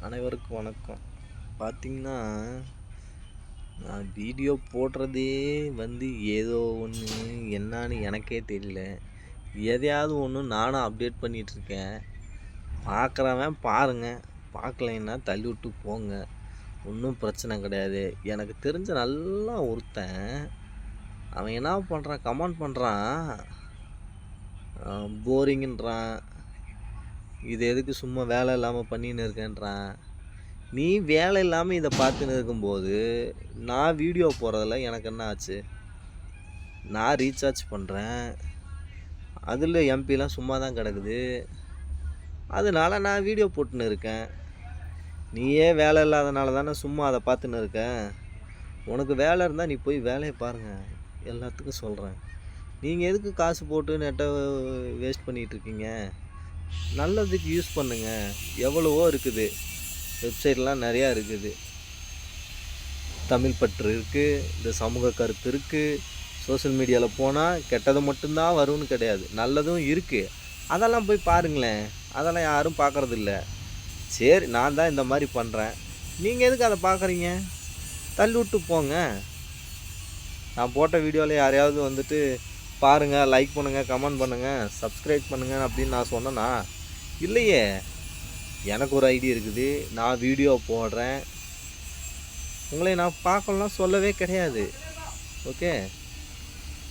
அனைவருக்கும் வணக்கம். பார்த்தீங்கன்னா, நான் வீடியோ போடுறதே ஏதோ ஒன்று என்னான்னு எனக்கே தெரியல. எதையாவது ஒன்று நானும் அப்டேட் பண்ணிகிட்ருக்கேன். பார்க்குறவன் பாருங்க, பார்க்கலைன்னா தள்ளி விட்டு போங்க. ஒன்றும் பிரச்சனை கிடையாது. எனக்கு தெரிஞ்ச நல்லா ஒருத்தன் அவன் என்ன பண்ணுறான், கமெண்ட் பண்ணுறான், போரிங்குன்றான், இது எதுக்கு சும்மா வேலை இல்லாமல் பண்ணின்னு இருக்கேன்றான். நீ வேலை இல்லாமல் இதை பார்த்துன்னு இருக்கும்போது நான் வீடியோ போடுறதில்ல எனக்கு என்ன ஆச்சு? நான் ரீசார்ஜ் பண்ணுறேன், அதில் எம்பிலாம் சும்மா தான் கிடக்குது, அதனால நான் வீடியோ போட்டுன்னு இருக்கேன். நீயே வேலை இல்லாதனால தானே சும்மா அதை பார்த்துன்னு இருக்க. உனக்கு வேலை இருந்தால் நீ போய் வேலையை பாருங்கள், எல்லாத்துக்கும் சொல்கிறேன். நீங்கள் எதுக்கு காசு போட்டு நெட்டை வேஸ்ட் பண்ணிகிட்ருக்கீங்க? நல்லதுக்கு யூஸ் பண்ணுங்கள். எவ்வளவோ இருக்குது, வெப்சைட்லாம் நிறையா இருக்குது. தமிழ் பற்று இருக்குது, இந்த சமூக கருத்து இருக்குது. சோஷியல் மீடியாவில் போனால் கெட்டது மட்டும்தான் வரும்னு கிடையாது, நல்லதும் இருக்குது. அதெல்லாம் போய் பாருங்களேன். அதெல்லாம் யாரும் பார்க்குறதில்ல. சரி, நான் தான் இந்த மாதிரி பண்ணுறேன், நீங்கள் எதுக்கு அதை பார்க்குறீங்க? தள்ளி விட்டு போங்க. நான் போட்ட வீடியோவில் யாரையாவது பாருங்கள், லைக் பண்ணுங்கள், கமெண்ட் பண்ணுங்கள், சப்ஸ்கிரைப் பண்ணுங்கள் அப்படின்னு நான் சொன்னேன்னா? இல்லையே. எனக்கு ஒரு ஐடியா இருக்குது, நான் வீடியோ போடுறேன், உங்களை நான் பார்க்கலாம் சொல்லவே கிடையாது. ஓகே.